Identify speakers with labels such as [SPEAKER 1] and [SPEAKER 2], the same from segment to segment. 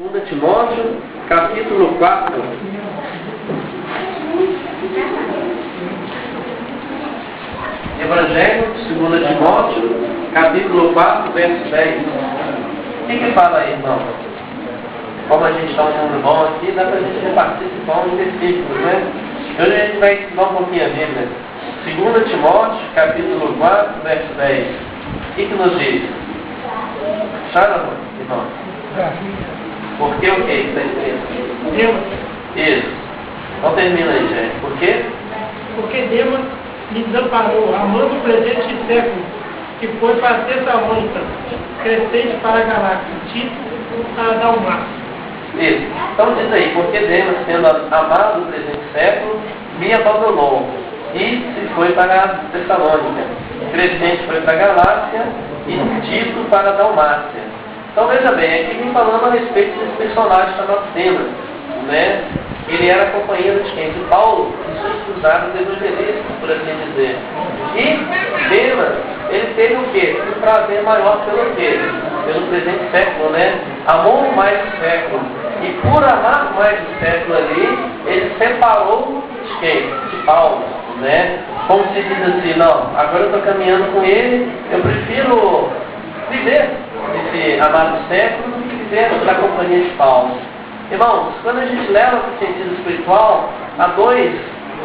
[SPEAKER 1] 2 Timóteo, capítulo 4. Evangelho de 2 Timóteo, capítulo 4, verso 10. O que fala aí, irmão? Como a gente está um mundo bom aqui, dá para a gente repartir esse pão em versículos, né? Hoje a gente vai estudar um pouquinho a Bíblia. 2 Timóteo, capítulo 4, verso 10. O que nos diz? Acharam, irmão? Por que o que está escrito? Isso. Então termina aí, gente. Por quê?
[SPEAKER 2] Porque Deus me desamparou, amando o presente século, que foi para Tessalônica, Crescente para Galácia, Tito para Dalmácia.
[SPEAKER 1] Isso. Então diz aí, porque Deus, sendo amado o presente século, me abandonou e se foi para Tessalônica. Crescente foi para Galácia e Tito para Dalmácia. Então veja bem, aqui vem falando a respeito desse personagem chamado Demas, né? Ele era companheiro de quem? De Paulo, e seus cruzados evangelistas, por assim dizer. E Demas, ele teve o quê? Um prazer maior pelo quê? Pelo presente século, né? Amou mais o século. E por amar mais o século ali, ele separou de quem? De Paulo, né? Como se diz assim, não, agora eu estou caminhando com ele, eu prefiro viver esse amado século do que viver na companhia de Paulo. Irmãos, quando a gente leva para o sentido espiritual, há dois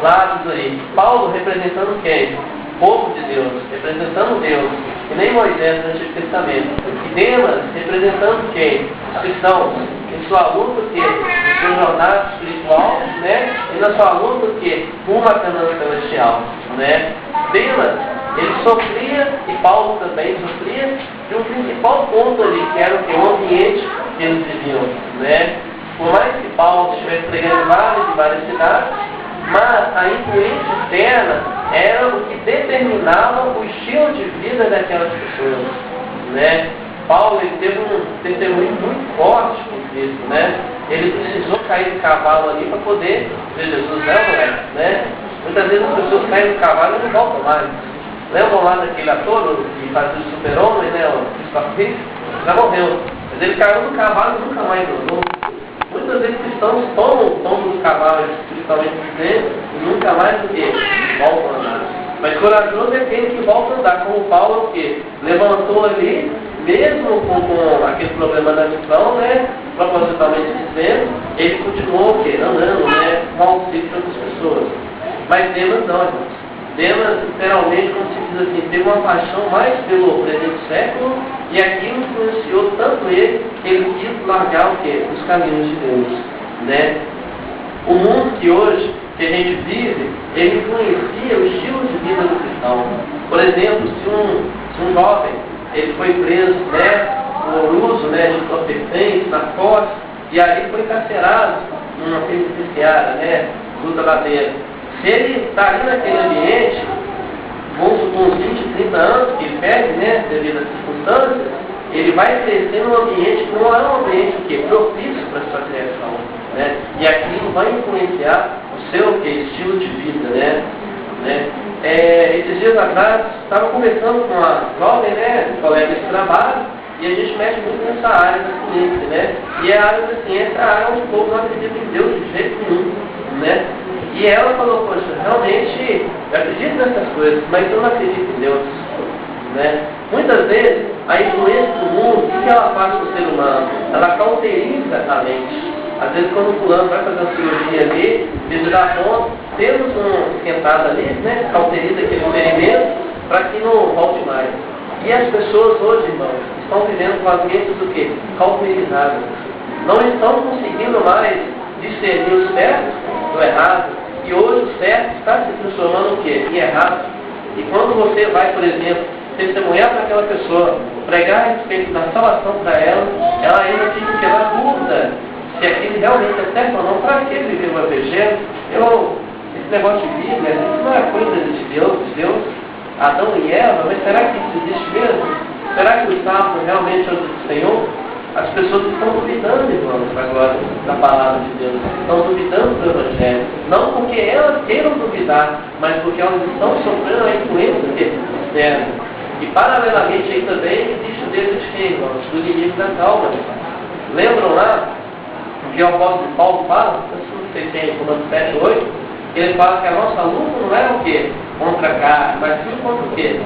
[SPEAKER 1] lados aí. Paulo representando quem? O povo de Deus, representando Deus, que nem Moisés no Antigo Testamento. E Demas representando quem? Os cristãos, em sua luta que em sua jornada espiritual, né? E na sua luta que rumo à Canaã celestial, né? Demas, ele sofria, e Paulo também sofria, de um principal ponto ali, que era o que? O ambiente que eles viviam, né? Por mais que Paulo estivesse pregando em várias cidades, mas a influência externa era o que determinava o estilo de vida daquelas pessoas, né? Paulo, ele teve um testemunho muito forte com Cristo, né? Ele precisou cair do cavalo ali para poder ver Jesus, né? Muitas vezes as pessoas caem do cavalo e não voltam mais. Lembram lá daquele ator que fazia o super-homem, né? O Christopher Reeve? Já morreu. Mas ele caiu do cavalo e nunca mais voltou. Muitas vezes cristãos tomam dos cavalos, principalmente dentro, e nunca mais do que voltam a andar. Mas corajoso é aquele que volta a andar, como Paulo, que levantou ali, mesmo com aquele problema da missão, né? Propositalmente dizendo, ele continuou o quê? Andando, né? Com auxílio de outras pessoas. Mas Demas não, irmãos. Demas, literalmente, como se diz assim, teve uma paixão mais pelo presente século, e aquilo influenciou tanto ele, que ele quis largar o quê? Os caminhos de Deus, né? O mundo que hoje, que a gente vive, ele influencia o estilo de vida do cristão. Por exemplo, se um jovem, ele foi preso, né, por uso, né, de entorpecentes, narcóticos, e aí foi encarcerado numa penitenciária, né, luta ladeira. Se ele está ali naquele ambiente, com uns 20, 30 anos, que ele perde, né, devido às circunstâncias, ele vai crescer num ambiente que não é um ambiente que propício para a sua criação, né? E aquilo vai influenciar o seu estilo de vida, né? Esses dias atrás, estava conversando com uma jovem, né, colega de trabalho, e a gente mexe muito nessa área da ciência, né? E a área da ciência é a área onde o povo não acredita em Deus de jeito nenhum, né? E ela falou, poxa, realmente, eu acredito nessas coisas, mas eu não acredito em Deus, né? Muitas vezes, a influência do mundo, o que ela faz com o ser humano? Ela cauteriza a mente. Às vezes, quando o fulano vai fazer uma cirurgia ali, ele dá ponto, temos um esquentado ali, né? Cauteriza aquele ferimento, para que não volte mais. E as pessoas hoje, irmãos, estão vivendo com as mentes do quê? Cauterizadas. Não estão conseguindo mais discernir o certo do errado. E hoje o certo está se transformando o quê? Em errado. E quando você vai, por exemplo, testemunhar para aquela pessoa, pregar a respeito da salvação para ela ainda fica na dúvida se aquilo realmente é certo ou não. Para que viver o evangelho? Esse negócio de Bíblia, isso não é coisa de Deus, Adão e Eva, mas será que isso existe mesmo? Será que o sábado realmente é o do Senhor? As pessoas estão duvidando, irmãos, agora, da palavra de Deus. Estão duvidando do Evangelho. Não porque elas queiram duvidar, mas porque elas estão sofrendo a influência externa. E, paralelamente, aí também existe o dedo de quem, irmãos? Do inimigo das almas. Lembram lá que o apóstolo Paulo fala, não sei se tem Romanos 7, 8, ele fala que a nossa luta não é o quê? Contra a carne, mas sim contra o quê?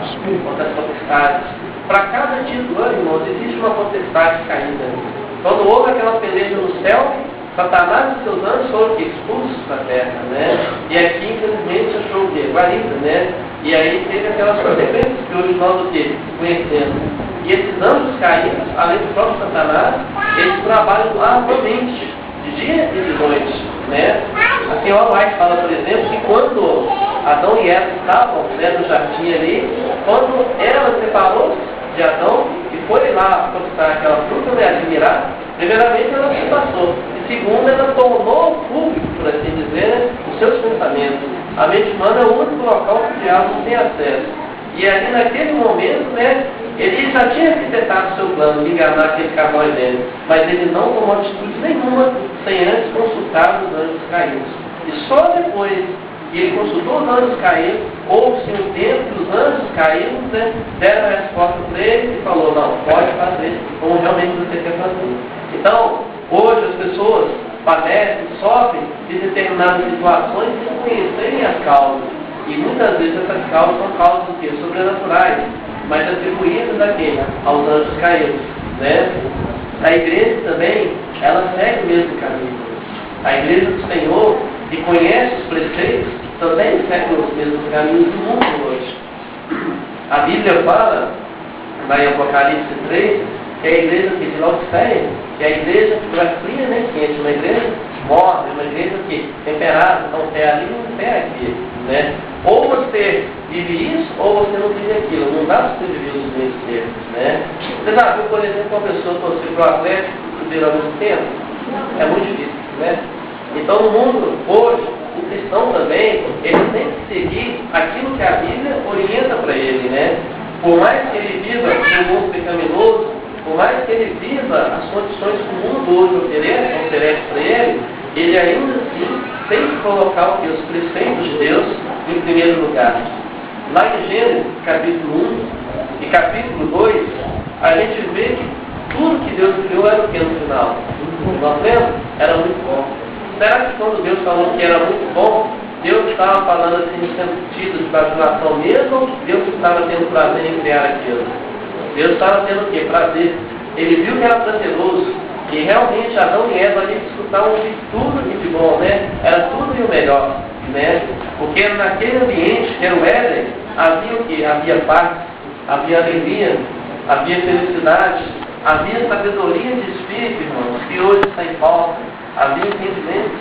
[SPEAKER 1] Contra as potestades. Para cada título, irmãos, existe uma potestade caída. Quando houve aquela peleja no céu, Satanás e seus anjos foram expulsos da terra, né? E aqui, infelizmente, achou o quê? Guarida, né? E aí teve aquelas consequências que hoje nós o quê? Conhecemos. E esses anjos caídos, além do próprio Satanás, eles trabalham arduamente, de dia e de noite, né? A senhora White fala, por exemplo, que quando Adão e Eva estavam, né, no jardim ali, quando ela separou de Adão e foi lá conquistar aquela fruta, né, admirar, primeiramente ela se passou. Segundo, ela tornou público, por assim dizer, né, os seus pensamentos. A mente humana é o único local que o diabo não tem acesso. E ali naquele momento, né, ele já tinha arquitetado o seu plano de enganar aquele casal dele, mas ele não tomou atitude nenhuma sem antes consultar os anjos caídos. E só depois que ele consultou os anjos caídos, houve-se um tempo que os anjos caídos, né, deram a resposta para ele e falou, não, pode fazer como realmente você quer fazer. Então, hoje as pessoas padecem, sofrem de determinadas situações sem conhecerem as causas. E muitas vezes essas causas são causas do quê? Sobrenaturais, mas atribuídas a quem? Aos anjos caídos, né? A igreja também, ela segue o mesmo caminho. A igreja do Senhor, que conhece os preceitos, também segue os mesmos caminhos do mundo hoje. A Bíblia fala, lá em Apocalipse 3, que a igreja de Laodiceia, que é a igreja que não é fria nem quente, uma igreja morna, uma igreja que temperada, então pé ali e pé aqui, né? Ou você vive isso, ou você não vive aquilo. Não dá para você viver os dois termos, né? Você já viu, por exemplo, uma pessoa torcer para o Atlético e o Cruzeiro ao mesmo tempo? É muito difícil, né? Então, no mundo hoje, o cristão também, ele tem que seguir aquilo que a Bíblia orienta para ele, né? Por mais que ele viva no mundo pecaminoso, por mais que ele viva as condições que o mundo hoje oferece para ele ainda assim tem que colocar o que? Os preceitos de Deus em primeiro lugar. Lá em Gênesis, capítulo 1 e capítulo 2, a gente vê que tudo que Deus criou era o que no final? Nós lemos? Era muito bom. Será que quando Deus falou que era muito bom, Deus estava falando assim no sentido de bajulação mesmo, ou Deus estava tendo prazer em criar aquilo? Deus estava tendo o quê? Prazer. Ele viu que era prazeroso. E realmente Adão e Eva ali desfrutavam de tudo e de bom, né? Era tudo e o melhor, né? Porque naquele ambiente, que era o Éden, havia o quê? Havia paz, havia alegria, havia felicidade, havia sabedoria de espírito, irmãos, que hoje está em falta. Havia entendimento,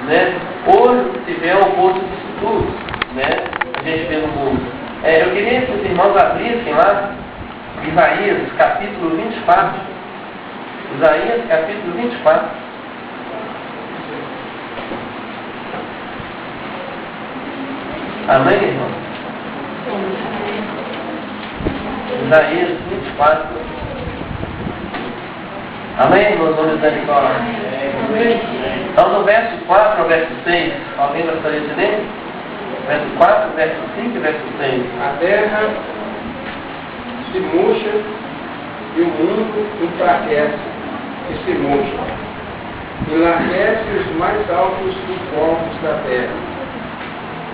[SPEAKER 1] né? Hoje se vê um posto de estudos, né? A gente vê no mundo. Eu queria que os irmãos abrissem lá Isaías, capítulo 24. Isaías, capítulo 24. Amém, irmão? Isaías 24. Amém, irmãos? Vamos misericórdia. Então, do verso 4 ao verso 6, alguém gostaria de ler? Verso 4, verso 5 e verso 6.
[SPEAKER 3] A terra se murcha e o mundo enfraquece e se murcha. Enlarguece os mais altos dos povos da terra.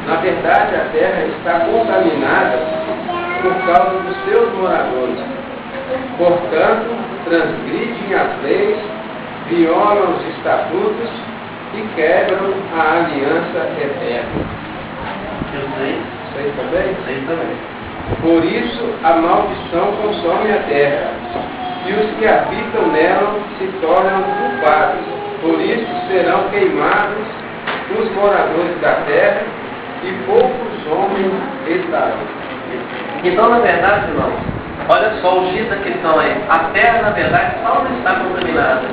[SPEAKER 3] Na verdade, a terra está contaminada por causa dos seus moradores. Portanto, transgridem as leis, violam os estatutos e quebram a aliança eterna.
[SPEAKER 1] Sei também.
[SPEAKER 3] Por isso, a maldição consome a terra, e os que habitam nela se tornam culpados. Por isso serão queimados os moradores da terra, e poucos homens estarão.
[SPEAKER 1] Então, na verdade, irmãos, olha só o X da questão aí. A terra, na verdade, só não está contaminada.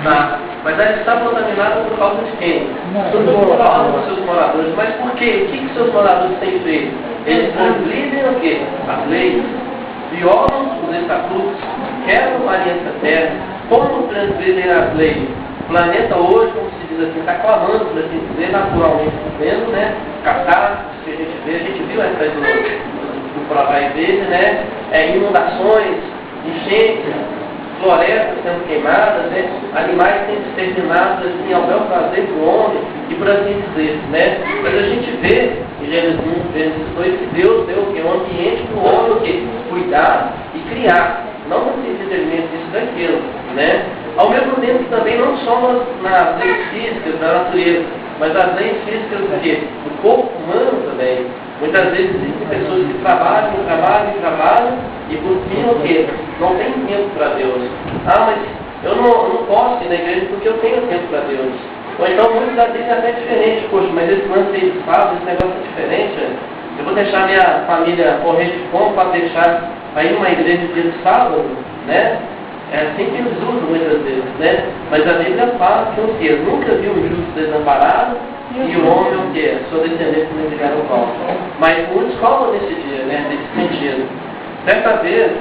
[SPEAKER 1] Tá? Mas ela está contaminada por causa de quem? Dos seus moradores. Mas por quê? O que seus moradores têm feito? Eles transgridem o quê? As leis, violam os estatutos, quebram a aliança terra. Como transgridem as leis? O planeta hoje, como se diz assim, está clamando, por assim dizer, naturalmente vivendo, né? Catástrofes que a gente viu atrás do Provaidade, né? Inundações, enchentes, florestas sendo queimadas, né? Animais sendo exterminados assim, ao bel prazer do homem, e por assim dizer, né? Mas a gente vê, em Gênesis 1, Gênesis 2, que Deus deu o quê? Um ambiente para o homem o quê? Cuidar e criar, não no sentido de alimento, isso daquilo, né? Ao mesmo tempo que também não somos nas leis físicas da natureza, mas as leis físicas do quê? Do corpo humano também. Muitas vezes existem pessoas que trabalham, e por fim o quê? Não tem tempo para Deus. Ah, mas eu não posso ir na igreja porque eu tenho tempo para Deus. Ou então muitas das vezes é até diferente, poxa, mas esse lance aí de sábado, esse negócio é diferente, né? Eu vou deixar minha família correr de fome para deixar para ir numa igreja no dia de sábado, né? É assim que eles usam muitas vezes, né? Mas a Bíblia fala que o quê? Nunca viu um justo desamparado e o homem o quê? Sua descendente não ligaram o pau. Mas muitos falam nesse dia, né? Nesse sentido. Certa vez,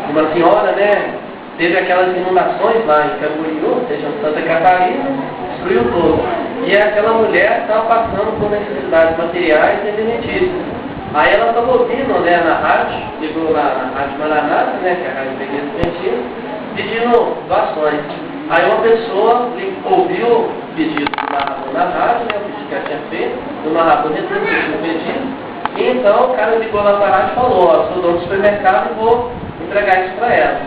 [SPEAKER 1] uma senhora, né? Teve aquelas inundações lá em Camboriú, ou seja, em Santa Catarina, destruiu tudo. E aquela mulher estava passando por necessidades materiais e alimentícias. Aí ela estava ouvindo, né, na rádio, ligou lá na Rádio Maranata, né, que é a Rádio Pegueira Estudantil, pedindo doações. Aí uma pessoa ouviu o pedido do narrador na rádio, né, o pedido que ela tinha feito, do narrador retribuiu o pedido, e então o cara ligou lá para a rádio e falou, ó, sou dono do supermercado e vou entregar isso para ela.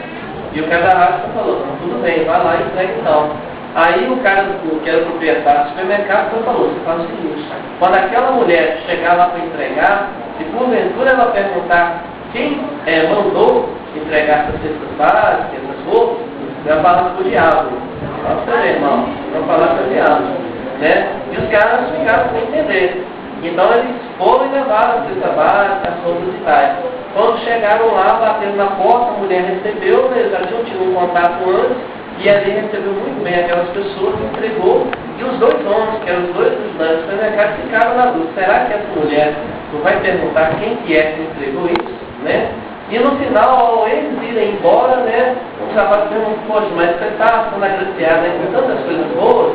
[SPEAKER 1] E o cara da rádio falou, não, tudo bem, vai lá e entrega então. Aí o cara que era o proprietário do supermercado falou, você faz o seguinte, quando aquela mulher chegar lá para entregar, se porventura ela perguntar quem mandou entregar essas cestas básicas, essas roupas, vai falar com o diabo. Não para você, irmão, não falar com o diabo. Né? E os caras ficaram sem entender. Então eles foram e levaram a cesta básica, as roupas e tais. Quando chegaram lá, bateram na porta, a mulher recebeu, eles já tinham tido um contato antes, e ali recebeu muito bem aquelas pessoas, entregou, e os dois homens, que eram os dois ajudantes do supermercado, ficaram na dúvida. Será que essa mulher não vai perguntar quem que é que entregou isso? Né? E no final, ao eles irem embora, né, os rapazes perguntam, poxa, mas você está sendo agraciado, né, com tantas coisas boas,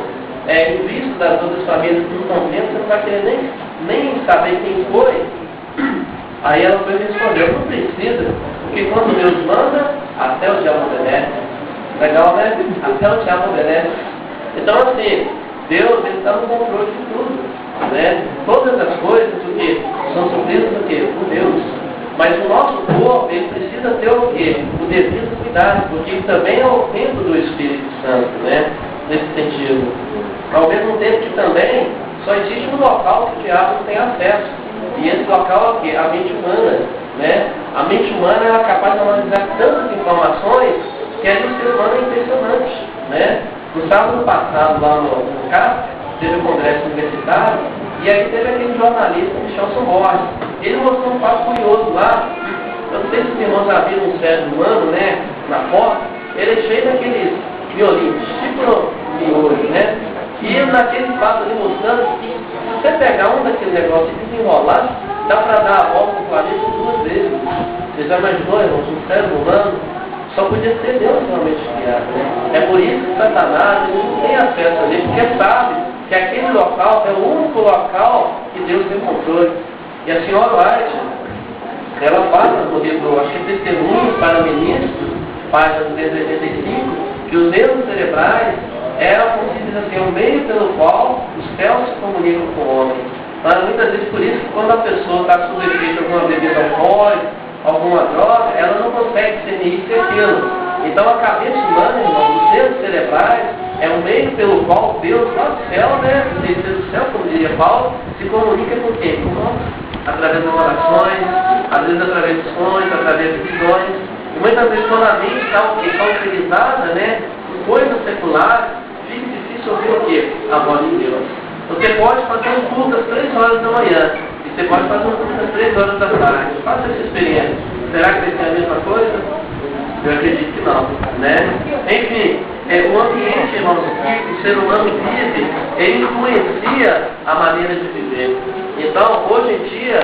[SPEAKER 1] em vista das outras famílias que não estão vendo, você não vai querer nem saber quem foi. Aí ela foi e respondeu, não precisa, porque quando Deus manda, até o diabo obedece. Legal, né? Até o diabo obedece. Então, assim, Deus está no controle de tudo, né? Todas as coisas, o quê? São supridas do quê? Por Deus. Mas o nosso corpo, ele precisa ter o quê? O devido cuidado, porque também é o templo do Espírito Santo, né? Nesse sentido. Ao mesmo tempo que também só existe um local que o diabo não tem acesso. E esse local é o quê? A mente humana, né? A mente humana ela é capaz de analisar tantas informações que aí o ser humano é impressionante, né? No sábado passado, lá no CAP, teve o congresso universitário, e aí teve aquele jornalista, Michelson Borges. Ele mostrou um fato curioso lá. Eu não sei se os irmãos já viram um cérebro humano, né? Na foto, ele é cheio daqueles violinos, tipo miolho, né? E naquele fato ali mostrando que se você pegar um daqueles negócios e desenrolar, dá para dar a volta no planeta 2 vezes. Você já imaginou, irmãos, um cérebro humano? Só podia ser Deus realmente criado, né? É por isso que Satanás não tem acesso ali, porque sabe que aquele local é o único local que Deus tem controle. E a senhora White, ela fala no livro, acho que é Testemunhos para Ministros, página 285, que os nervos cerebrais eram, como se diz assim, o meio pelo qual os céus se comunicam com o homem. Mas muitas vezes por isso que quando a pessoa está sob efeito de alguma bebida alcoólica, alguma droga, ela não consegue discernir isso e aquilo. Então a cabeça humana, irmão, os nervos cerebrais, é o meio pelo qual Deus lá do céu, né, descer do céu, como diria Paulo, se comunica com quem? Com nós. Através das orações, às vezes através de sonhos, através de visões. E muitas vezes quando a mente está utilizada, né, em coisas seculares, fica difícil ouvir o quê? A voz de Deus. Você pode fazer um culto às 3 horas da manhã, e você pode fazer um culto às 3 horas da tarde. Faça essa experiência. Será que vai ser a mesma coisa? Eu acredito que não, né? Enfim, o ambiente, irmãos, que o ser humano vive, ele influencia a maneira de viver. Então, hoje em dia,